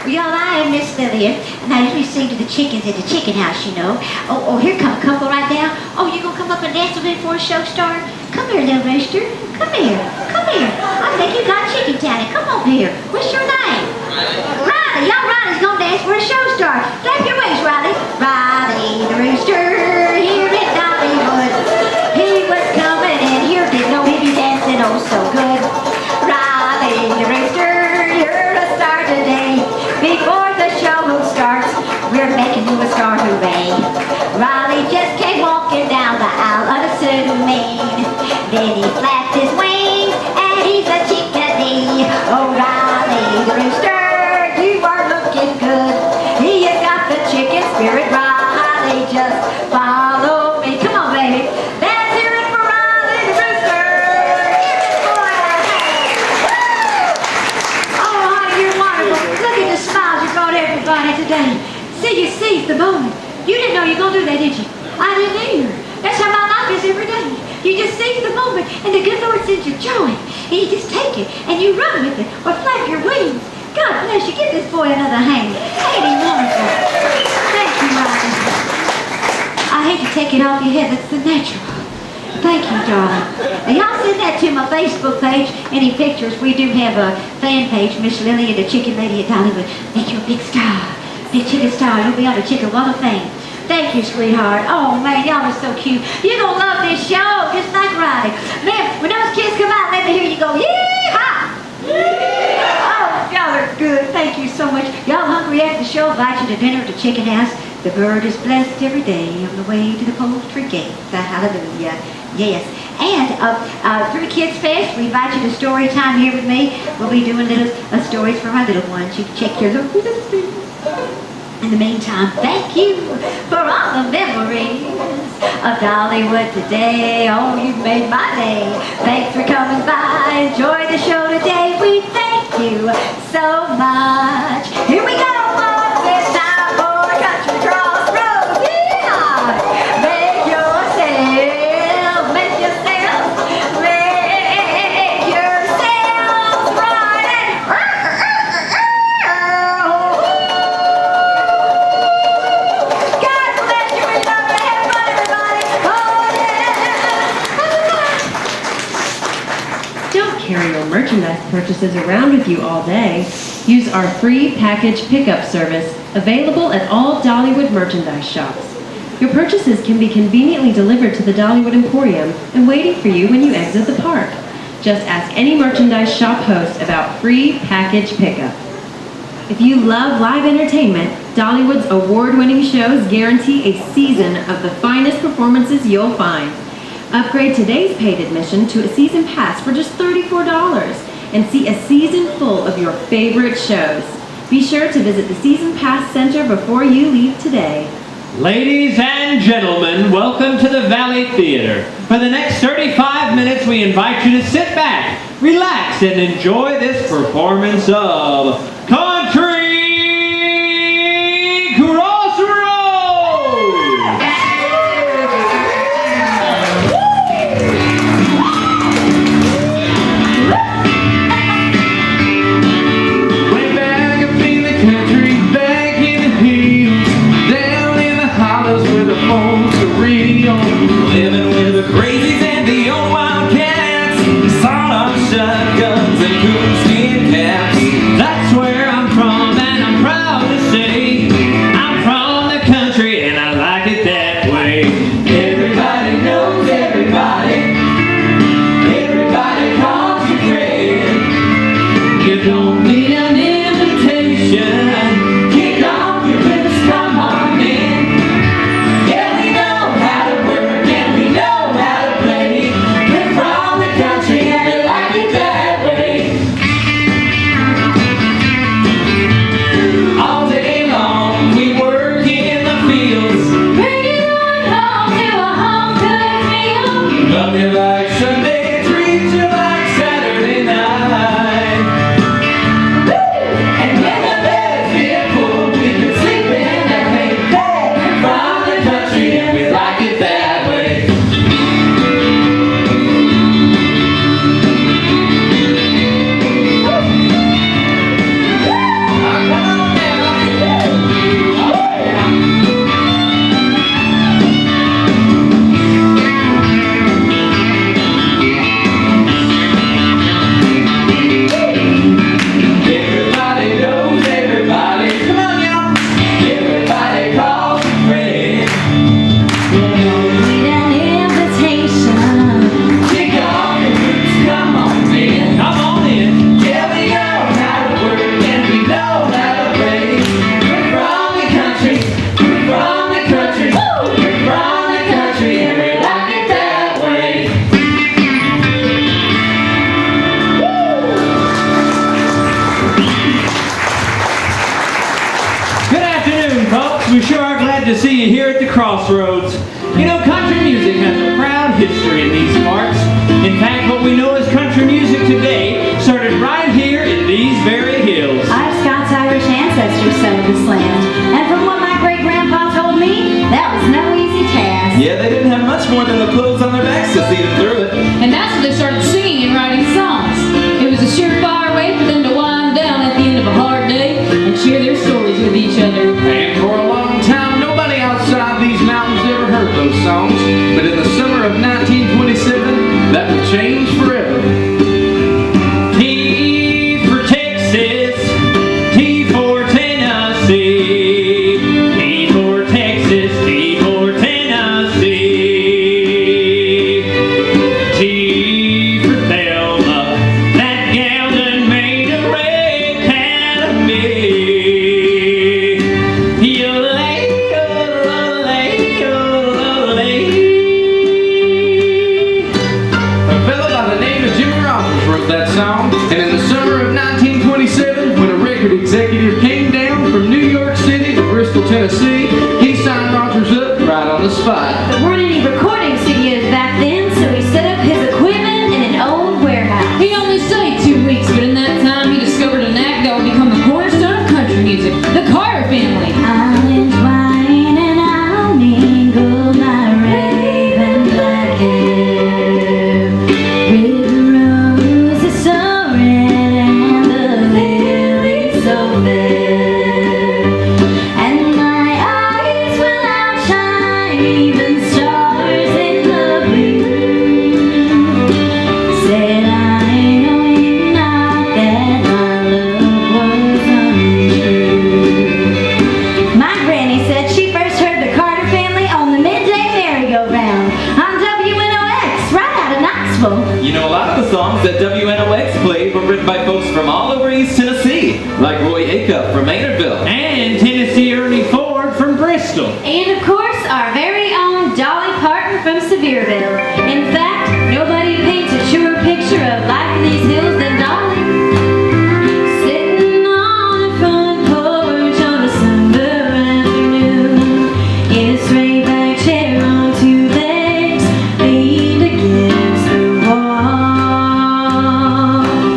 Well, y'all, I am Miss Lillian, and I usually sing to the chickens in the chicken house, you know. Oh, here come a couple right now. Oh, you gonna come up and dance with me for a show star? Come here, little rooster. Come here. Come here. I think you got chicken talent. Come over here. What's your name? Riley. Young Riley's gonna dance for a show star. Clap your wings, Riley. Riley the rooster here in Dollywood. He was coming in here, didn't know he'd be dancing oh so good. Riley the rooster, you're a star today. Before the show starts, we're making you a star, hooray. Riley just came walking down the aisle unassuming. Then he flapped his wings, and he's a chickadee. Oh, Riley the rooster, you are looking good. He has got the chicken spirit, Riley, just follow me. Come on, baby. Let's hear it for Riley the rooster. Oh, you're wonderful. Look at the smiles you brought everybody today. See, you seized the moment. You didn't know you were going to do that, did you? I didn't either. That's how my life is every day. You just seize the moment, and the good Lord sends you joy. And you just take it, and you run with it, or flap your wings. God bless you. Give this boy another hand. Ain't he wonderful? Thank you, Riley. I hate to take it off your head. That's the natural. Thank you, darling. Now, y'all send that to my Facebook page. Any pictures? We do have a fan page, Miss Lily and the Chicken Lady at Dollywood. Make you a big star. Big chicken star. You'll be on the Chicken Wall of Fame. Thank you, sweetheart. Oh, man, y'all are so cute. You're going to love this show, just like Riley. Man, when those kids come out, let me hear you go, yee-haw! Oh, y'all are good. Thank you so much. Y'all hungry after the show? Invite you to dinner at the chicken house. The bird is blessed every day on the way to the poultry gate. Hallelujah. Yes. And through Kids Fest, we invite you to story time here with me. We'll be doing little stories for my little ones. You can check your little things. In the meantime, thank you for all the memories of Dollywood today. Oh, you've made my day. Thanks for coming by. Enjoy the show today. We thank you so much. Here we go, folks. It's time for Country Crossroads. Yeah! Make yourselves right carry your merchandise purchases around with you all day, use our free package pickup service available at all Dollywood merchandise shops. Your purchases can be conveniently delivered to the Dollywood Emporium and waiting for you when you exit the park. Just ask any merchandise shop host about free package pickup. If you love live entertainment, Dollywood's award-winning shows guarantee a season of the finest performances you'll find. Upgrade today's paid admission to a season pass for just $34 and see a season full of your favorite shows. Be sure to visit the Season Pass Center before you leave today. Ladies and gentlemen, welcome to the Valley Theater. For the next 35 minutes, we invite you to sit back, relax, and enjoy this performance of Country Crossroads! Living with the crazies and the old wildcats, sawed-off shotguns and coonskin caps. That's where I'm We sure are glad to see you here at the Crossroads. You know, country music has a proud history in these parts. In fact, what we know as country music today started right here in these very hills. Our Scots-Irish ancestors settled this land, and from what my great-grandpa told me, that was no easy task. Yeah, they didn't have much more than the clothes on their backs to see them through it. And that's when they started singing and writing songs. It was a surefire way for them to wind down at the end of a hard day and share their stories with each other. And for a long time, nobody outside these mountains ever heard those songs. But in the summer of 1927, that would change forever. T for Texas, T for Tennessee, T for Texas, T for Tennessee, T for Thelma, that gal done made a wreck out of me. Yodelay, yodelay, yodelay. A fellow by the name of Jimmy Rogers wrote that song. And in the summer of 1927, when a record executive came down from New York City to Bristol, Tennessee, he signed Rogers up right on the spot. There weren't any recording studios back then, so he set up his equipment in an old warehouse. He only stayed 2 weeks, but in that time he discovered an act that would become the cornerstone of country music, the Carter family. I'll entwine and I'll mingle my raven black hair with the roses so red and the lilies so fair, and my eyes will outshine even stars in the blue. Said I know you not that my love was untrue. My granny said she first heard the Carter family on the midday merry-go-round on WNOX right out of Knoxville. You know, a lot of the songs that WNOX played were written by folks from all over East Tennessee, like Roy Acuff from Maynardville. And Tennessee Ernie Ford from Bristol. And of course, our very own Dolly Parton from Sevierville. In fact, nobody paints a truer picture of life in these hills than Dolly. Sitting on the front porch on a summer afternoon, in a straight back chair on 2 legs, leaned against the wall.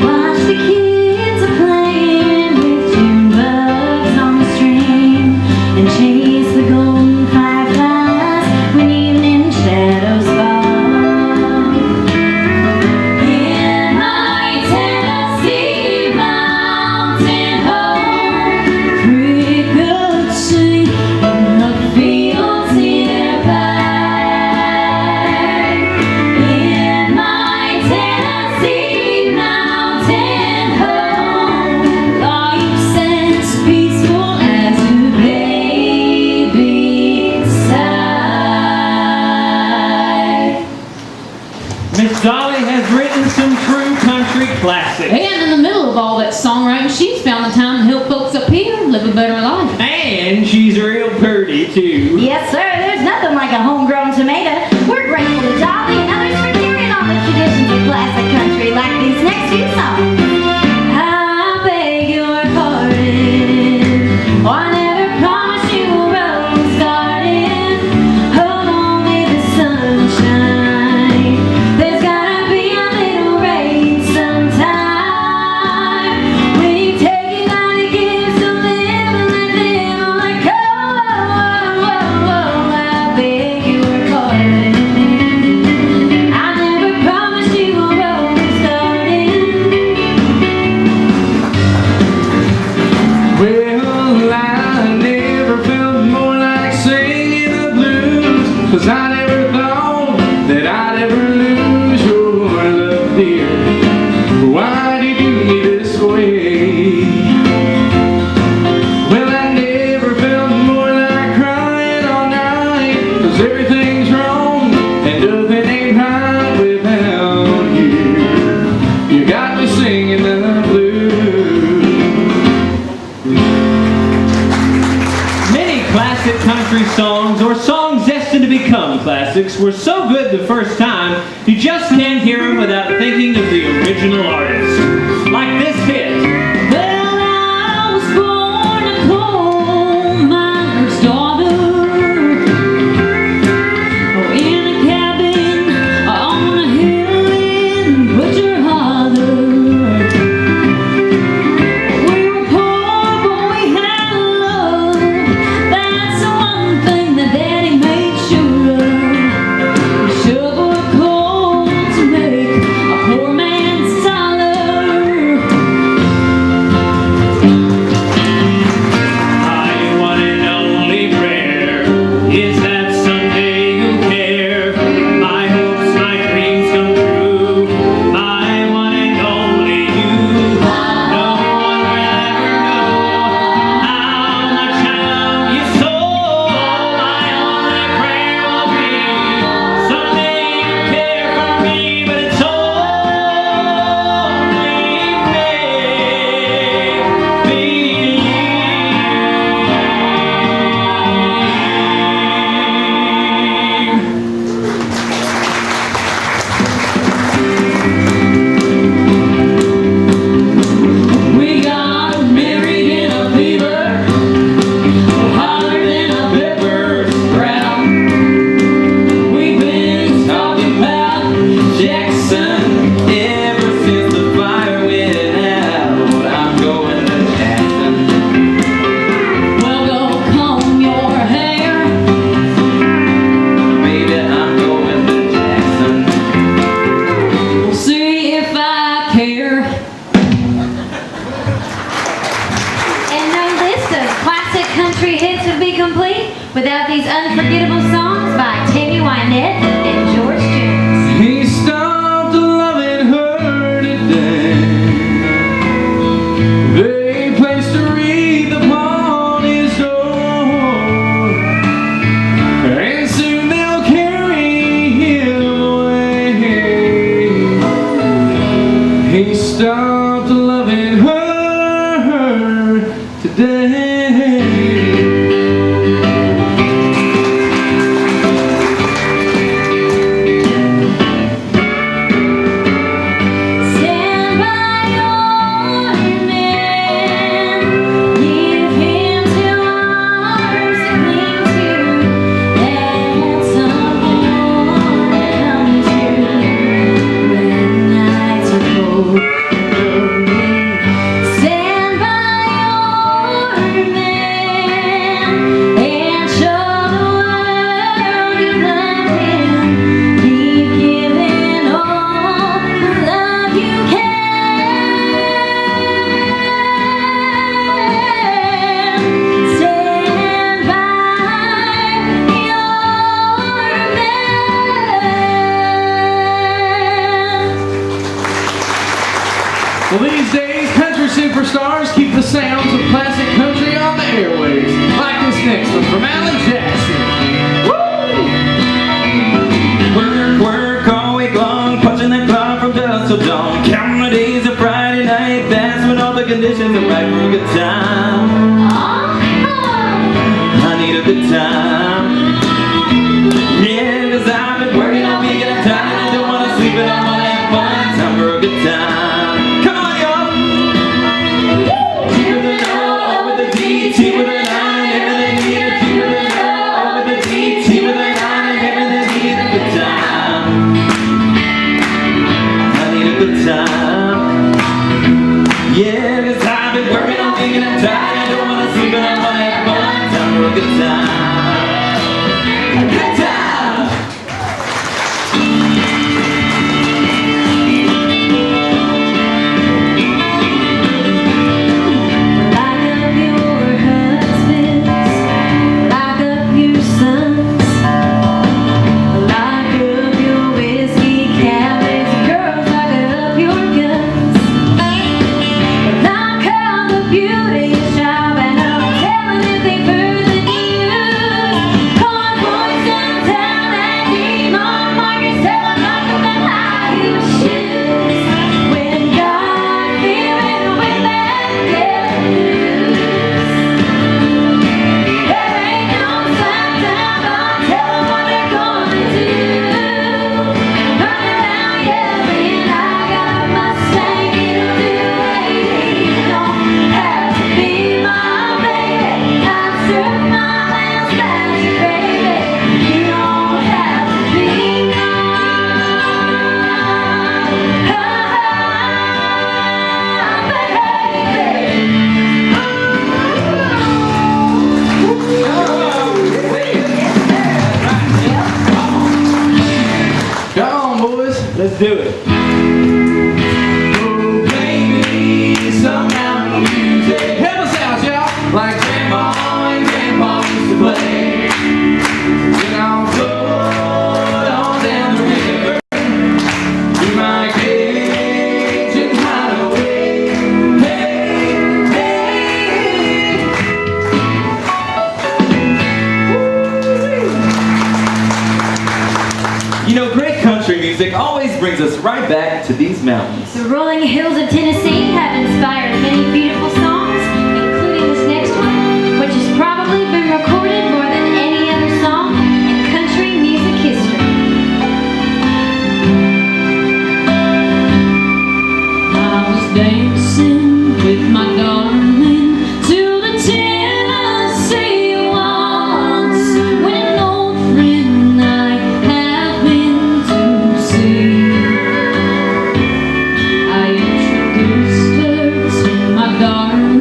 Watch the kids a-playing with June bugs on the string, and chase the golden fireflies when evening shadows fall. In my Tennessee mountain home, crickets sing in the fields nearby. In my Tennessee mountain home, life's as peaceful as a baby's sigh. Miss Dolly has written some true country classics. And in the middle of all that songwriting, she's found the time to help folks up here live a better life. And she's real pretty, too. Yes, sir. There's nothing like a homegrown tomato. We're grateful to Dolly and others for carrying on the traditions of classic country like these next few songs. I beg your pardon. Oh, I never promised you a rose garden. Hold on with the sunshine. There's gotta be a little rain sometime. When you take it out, it gives to live and let them let go. I beg your pardon. I never promised you a rose garden. Well, I never felt more like singing the blues, 'cause I never thought that I'd ever lose your love, dear. Why did you do me this way? Well, I never felt more like crying all night, 'cause everything's wrong and nothing ain't right without you. You got me singing the blues. Many classic country songs or songs destined to become classics were so good the first time, you just can't hear them without thinking of the original artist. Like this hit. Well, I was born a coal miner's daughter. country hits would be complete without these unforgettable songs by Tammy Wynette and George Jones. He stopped loving her today. They placed a wreath upon his door, and soon they'll carry him away. He stopped loving her today. Well, these days, country superstars keep the sounds of classic country on the airwaves, like this next one from Alan Jackson. Woo! Work, work all week long, punching that clock from dusk till dawn. Counting the days of Friday night, that's when all the conditions are right for a good time. I need a good time. Yeah, 'cause I've been working all week and I'm tired. I don't wanna sleep and I wanna have fun. Time for a good time. Come on, y'all! T with an O, with a D, T with an I, and everything here. T with an O, with a D, T with an I, and everything here. A good time. I need a good time. Yeah, 'cause I've been working all week and I'm tired. I don't wanna sleep and I wanna have fun. Time for a good time. A good time. Let's do it. Oh, baby, some mountain music. Help us out, y'all. Like Grandma and Grandpa used to play. Then I'll float on down the river to my Cajun hideaway. Hey, hey. You know, great country music always brings us right back to these mountains. The rolling hills of Tennessee have inspired many beautiful songs, including this next one, which has probably been recorded more than any other song in country music history. I was dancing with my darling to the Tennessee waltz when an old friend I have been to see. I introduced her to my darling.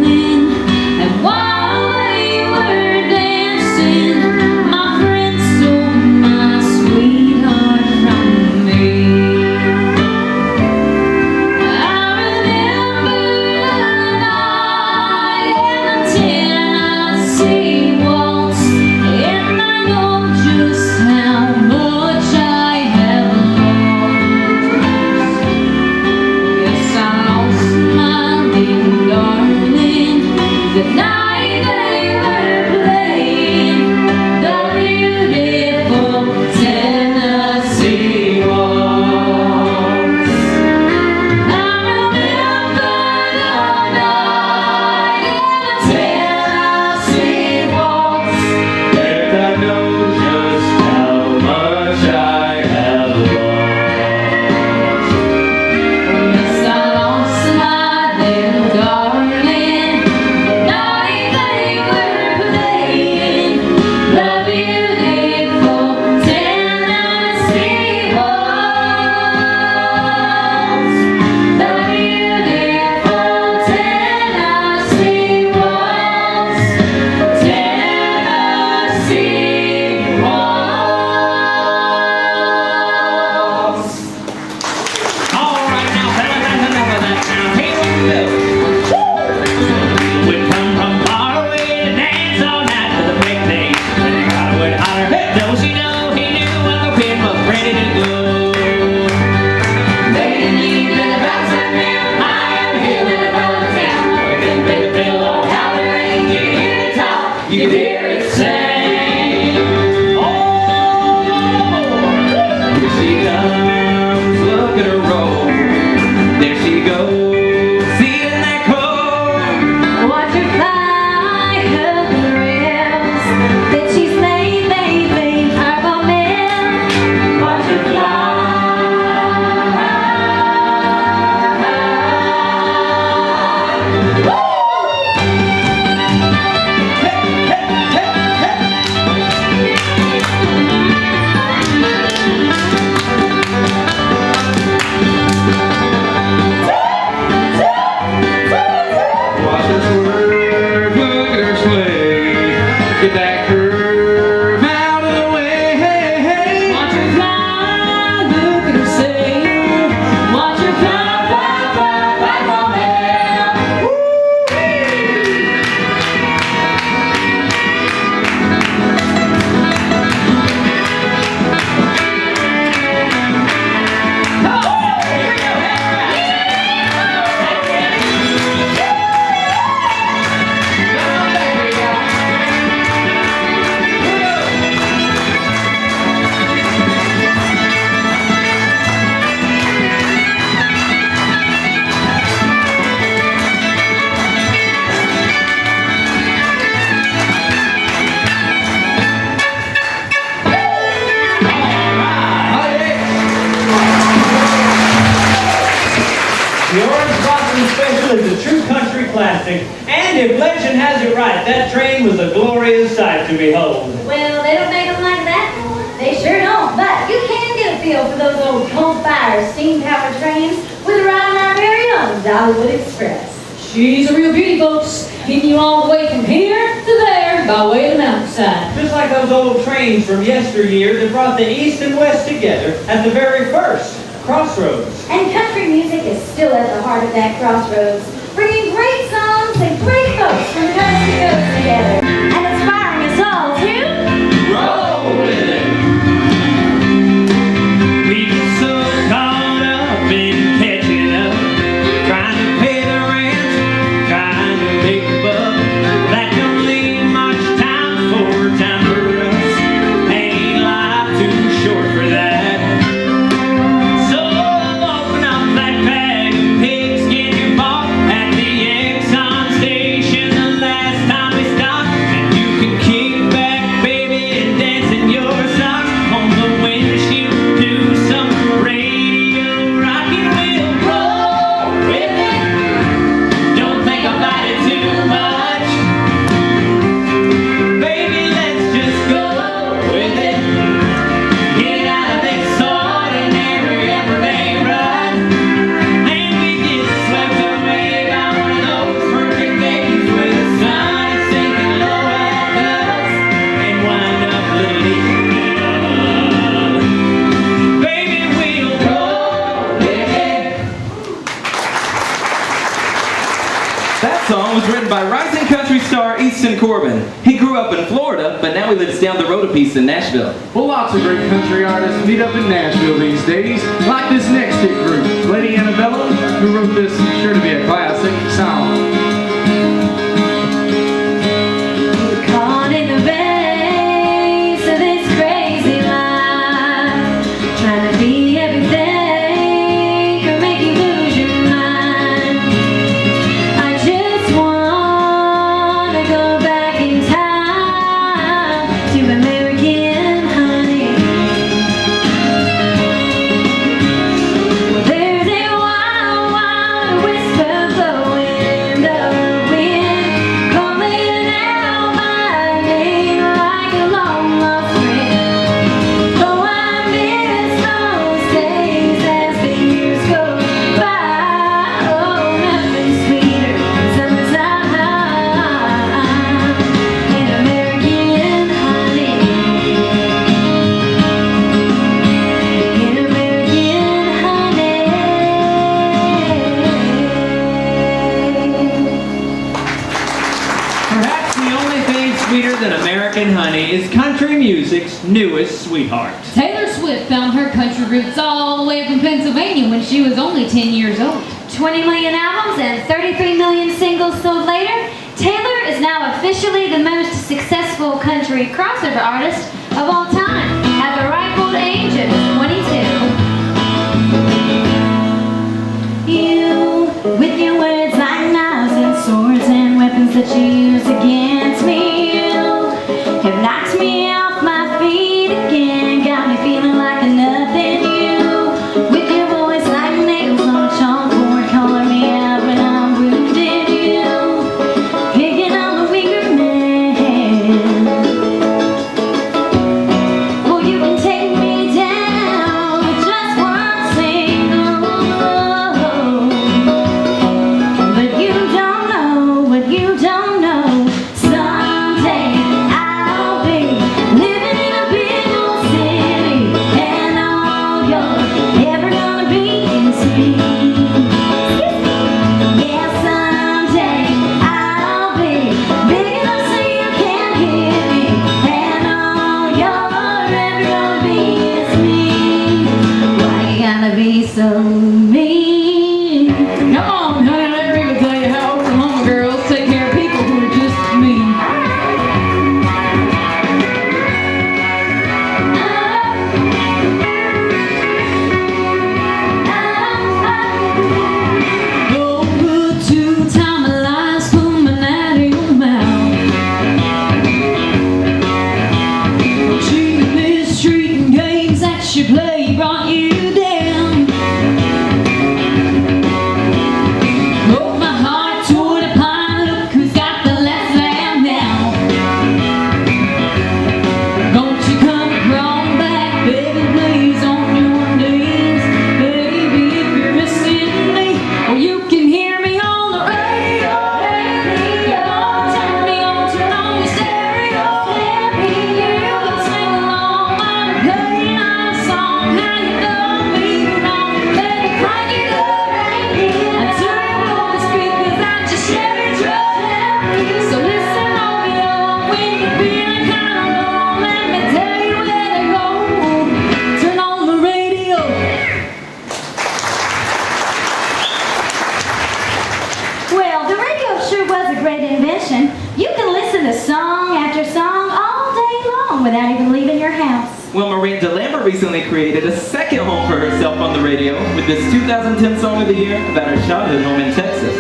You can hear it sing. Here she comes, look at her roll. There she goes, seeing that cold. Watch her fly up the rails. Then she's made purple mail. Watch her fly. Watch her swerve, look at her sway. Get that curve out of the way. Watch her fly, look at her sail. Watch her fly, fly, fly, fly, fly, The Orange Blossom Special is a true country classic, and if legend has it right, that train was a glorious sight to behold. Well, they don't make them like that. They sure don't. But you can get a feel for those old coal-fired steam-powered trains with a ride on our very own Dollywood Express. She's a real beauty, folks. Getting you all the way from here to there by way of the mountainside. Just like those old trains from yesteryear that brought the East and West together at the very first Crossroads. And country music is still at the heart of that crossroads, bringing great songs and great folks from coast to coast together, and inspiring us all to Roll with it. We get so caught up in catching up, trying to pay the rent, trying to make a buck. That don't leave much time for us. Ain't life too short for that? So open up that bag of pigskin you bought at the Exxon station the last time we stopped, and you can kick back, baby, and dance in your socks on the windshield. Do some radio rocking. We'll roll with it. Don't think about it too much, baby. Let's just go with it. Get out of this ordinary everyday rut, and we get swept away by one of those perfect days where the sun is sinking low at us and wind up lifting up. Baby, we'll roll with it. That song was written by rising country star Easton Corbin. He grew up in Florida, but now he lives down the road a piece in Nashville. Well, lots of great country artists meet up in Nashville these days, like this next hit group, Lady Annabella, who wrote this sure to be a classic song. We're caught in the race of this crazy life, trying to be everything or make you lose your mind. I just wanna go back in time to American honey. Well, there's a wild, wild whisper blowing in the wind, calling out my name like a long lost friend. Oh, I miss those days as the years go by. Oh, nothing sweeter than summertime and American honey. In American honey. Perhaps the only thing sweeter than American honey is country music's newest sweetheart. Taylor Swift found her country roots all the way from Pennsylvania when she was only 10 years old. 20 million albums and 33 million singles sold later, Taylor is now officially the most successful country crossover artist of all time at the ripe old age of 22. You, with your words like knives and swords and weapons that you use against me, you have knocked me off my feet again, got me feeling like a nothing. You, with your voice like nails on a chalkboard, calling me out when I'm wounded. You, picking on the weaker man. Well, you can take me down with just one single blow, but you don't know what you don't know. Someday I'll be living in a big old city, and all you're ever gonna be is me. Yeah, someday I'll be big enough so you can't hear me, and all you're ever gonna be is me. Why you gotta be so mean? Come on, honey, let me tell you how Oklahoma girls take care of people who are just mean. Don't put two-time lies coming out of your mouth. Cheating, mistreating games that you play brought you down. Broke my heart toward a pine, look who's got the last laugh now. Don't you come crawling back, baby, please, on your knees. Baby, if you're missing me, or you can hear me on the radio. Turn me on, turn on your stereo. You can sing along while I'm playing our song. How you love me, you know, baby, cry you love me. I turn on the speakers that you share your trouble. So listen on me, oh, when you're feeling kind of low, let me tell you where to go. Turn on the radio. Well, the radio sure was a great invention. You can listen to song after song all day long without even leaving your house. Well, Miranda Lambert recently created a second home for herself on the radio with this 2010 Song of the Year about her childhood home in Texas.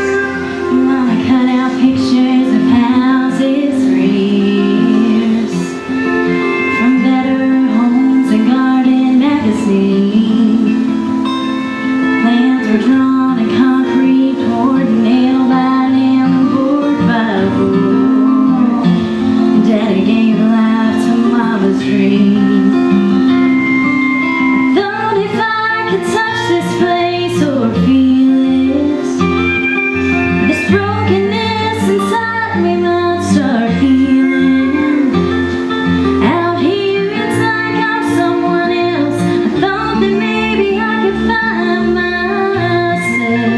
Mama cut out pictures of houses for years from Better Homes and Garden magazine. Plans were drawn in concrete, poured nail by nail, board by board. Daddy gave life to Mama's dream. I thought if I could touch this place or feel it, this brokenness inside me might start healing. Out here it's like I'm someone else. I thought that maybe I could find myself.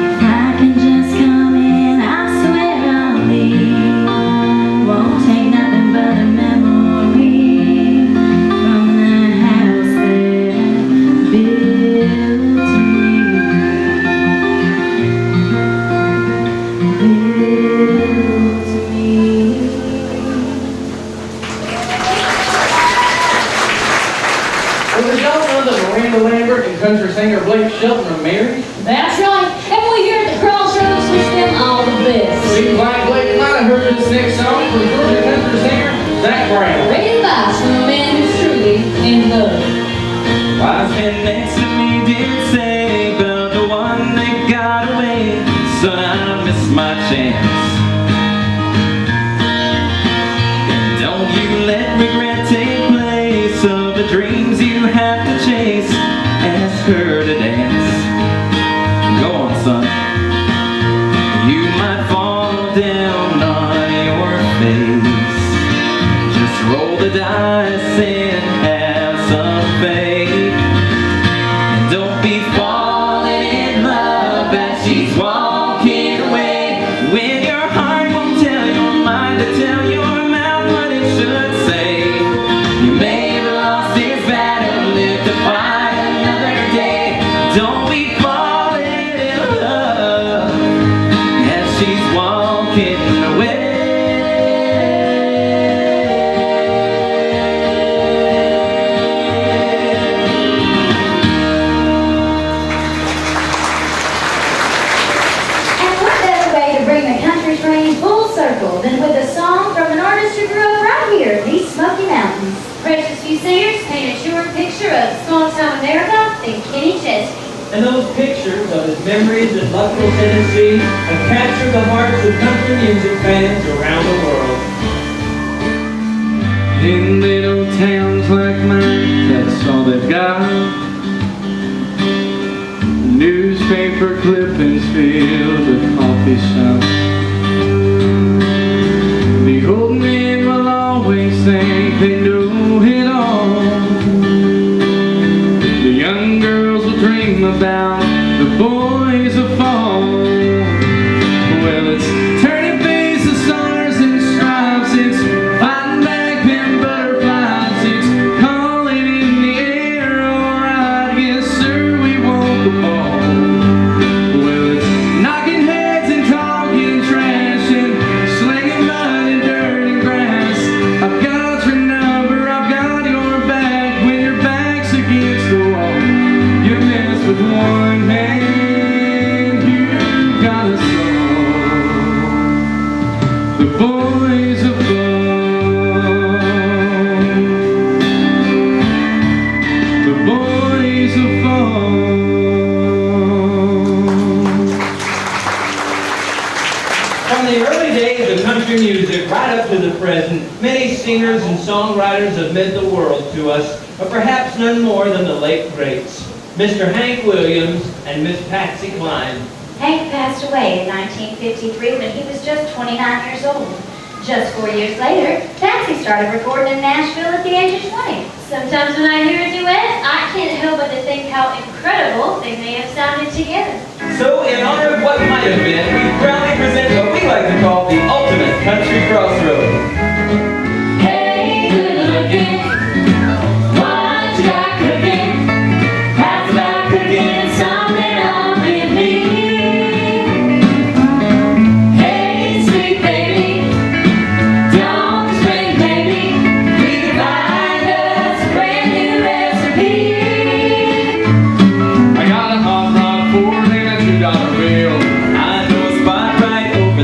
If I can just come in, I swear I'll leave. Won't take nothing but a memory from the house that built me. Well, did y'all know that Miranda Lambert and country singer Blake Shelton are married? That's right. And we here at the Crossroads wish them all the best. Seems like Blake might have heard this next song from Georgia country singer Zach Brown. Great advice from a man who's truly in love. Wise men next to me did say about the one that got away. Son, I missed my chance. And don't you let regret take place of the dreams you have to chase. Ask her to dance. Go on, son. You might fall down on your face. Just roll the dice and have some faith. And don't be falling in love as she's walking away, when your heart won't tell your mind to tell your mouth what it should say. You may have lost his battle, lived to fight another day. Don't be falling in love as she's walking precious few singers paint a truer picture of small-town America than Kenny Chesney. And those pictures of his memories in Luckville, Tennessee have captured the hearts of country music fans around the world. In little towns like mine, that's all they've got. Newspaper clippings fill the coffee shop. The old men will always think they know it all. The young girls will dream about the boys of fall. Well, it's turning faces, stars and stripes. It's fighting back them butterflies. It's calling in the air, alright. Yes, sir, we want the ball. Well, it's knocking heads and talking trash and slinging mud and dirt and grass. I've got your number, I've got your back. When your back's against the wall, you mess with one man, you got a soul. The boys of fall. The boys of fall. From the early days of country music right up to the present, many singers and songwriters have meant the world to us, but perhaps none more than the late greats, Mr. Hank Williams and Miss Patsy Cline. Hank passed away in 1953 when he was just 29 years old. Just 4 years later, Patsy started recording in Nashville at the age of 20. Sometimes when I hear a duet, I can't help but to think how incredible they may have sounded together. So, in honor of what might have been, we proudly present what we like to call the ultimate country crossroads. Hey, good looking, what you got cooking? How's about cooking something up with me? Hey, sweet baby, don't spring, baby. We can find us a brand new recipe. I got a hot rod for and a $2 bill. I know a spot right over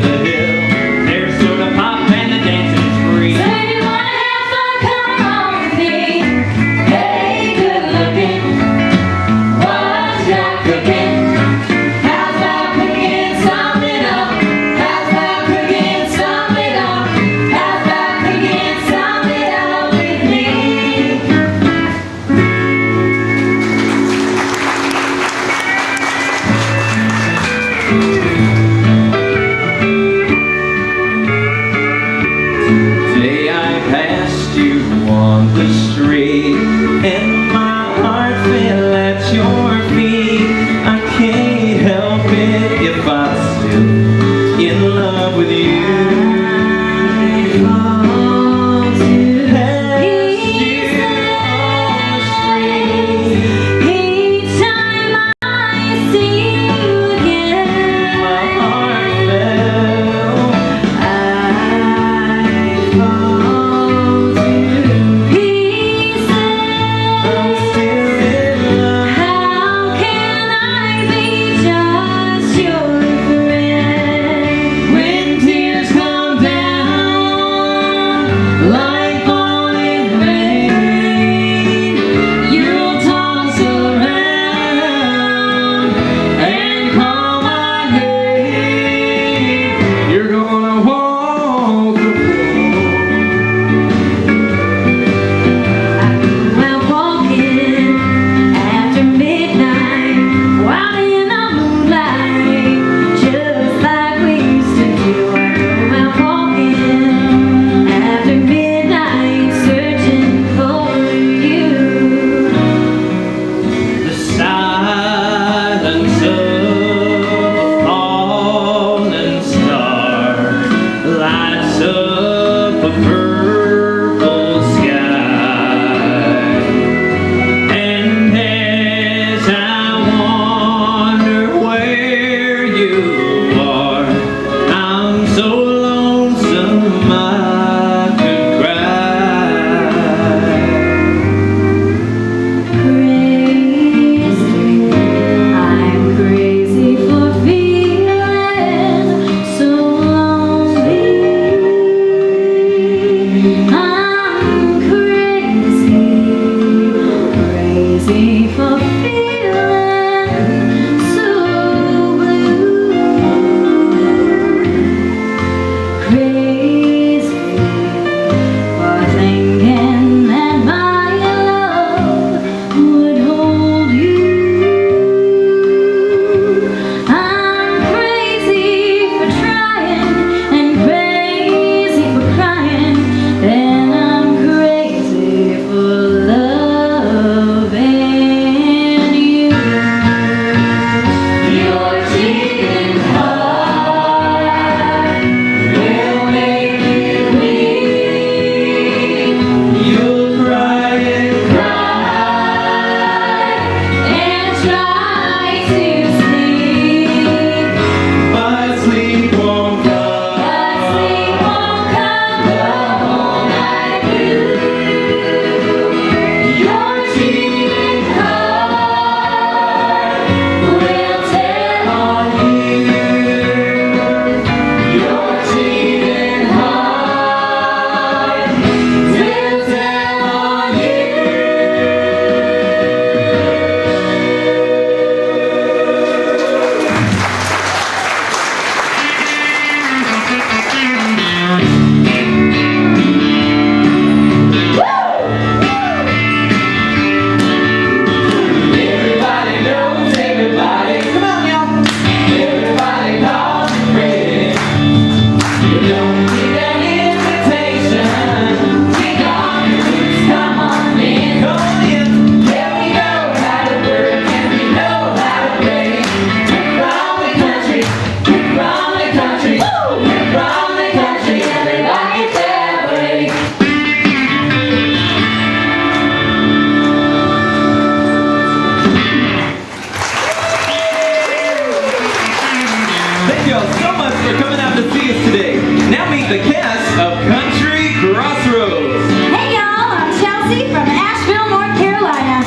of Country Crossroads. Hey y'all, I'm Chelsea from Asheville, North Carolina.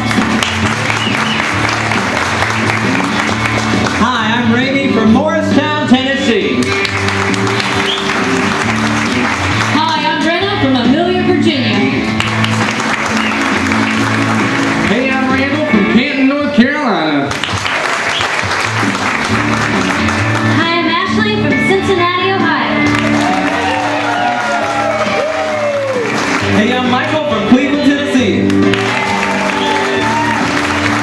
Hi, I'm Rainey from Morristown, Tennessee. Hi, I'm Brenna from Amelia, Virginia. Hey, I'm Randall from Canton, North Carolina. Hi, I'm Ashley from Cincinnati, Ohio. Hey, I'm Michael from Cleveland, Tennessee.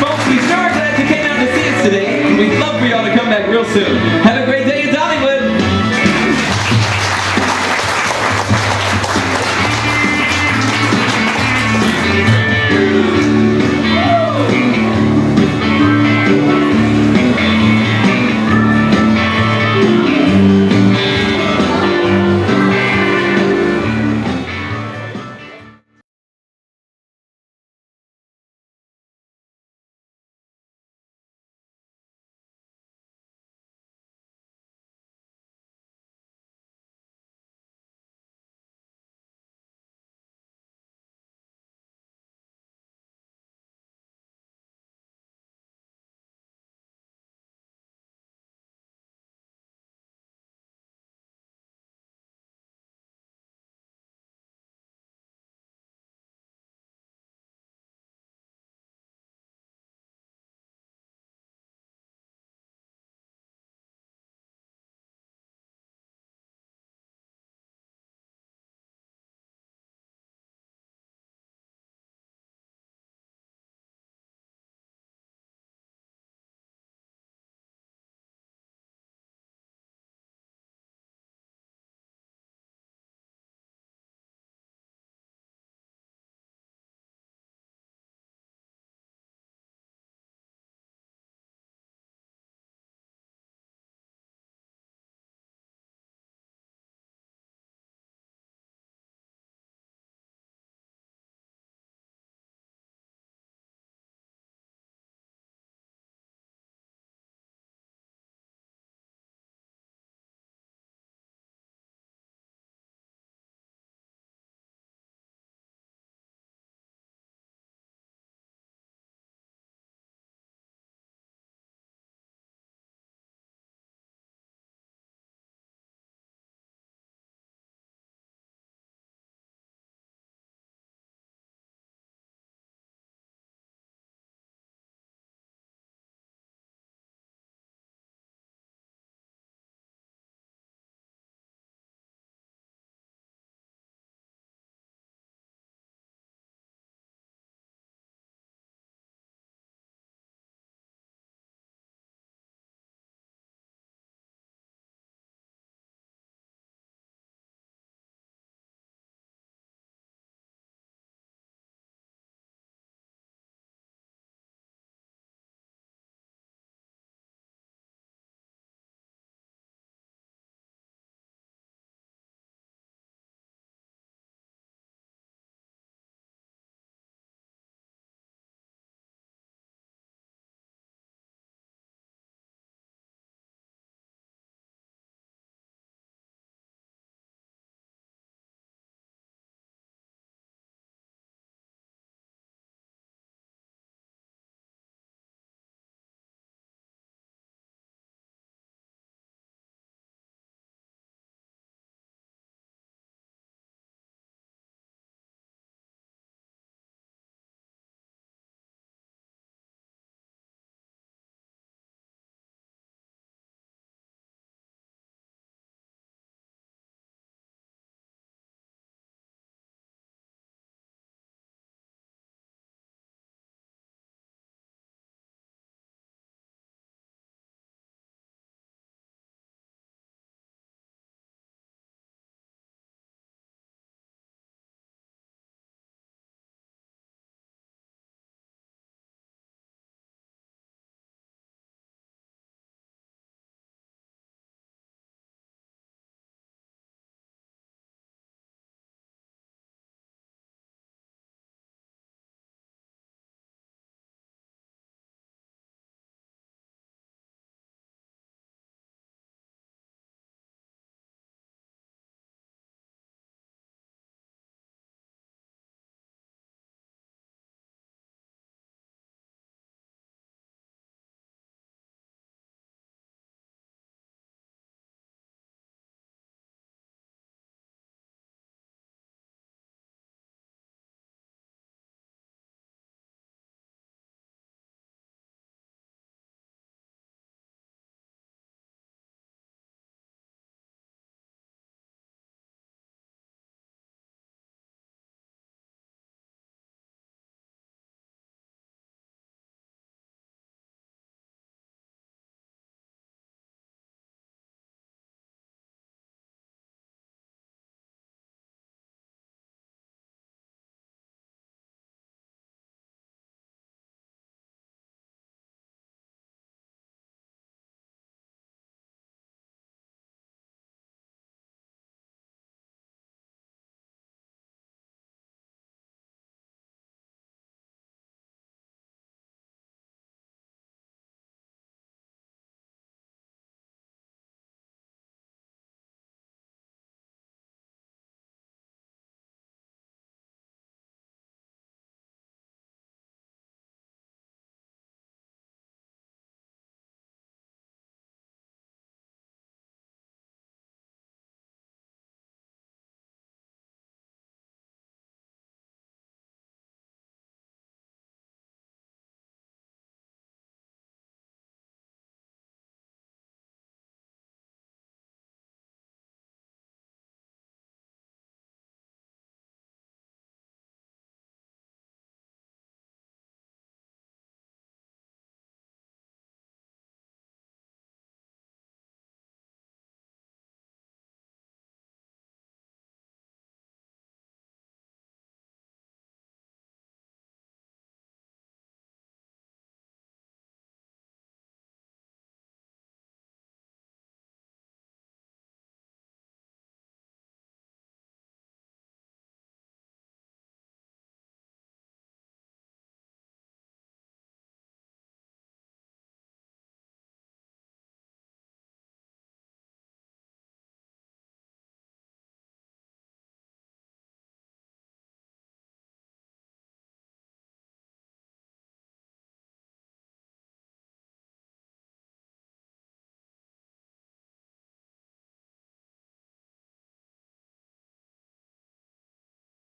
Folks, we sure are glad you came out to see us today, and we'd love for y'all to come back real soon. Have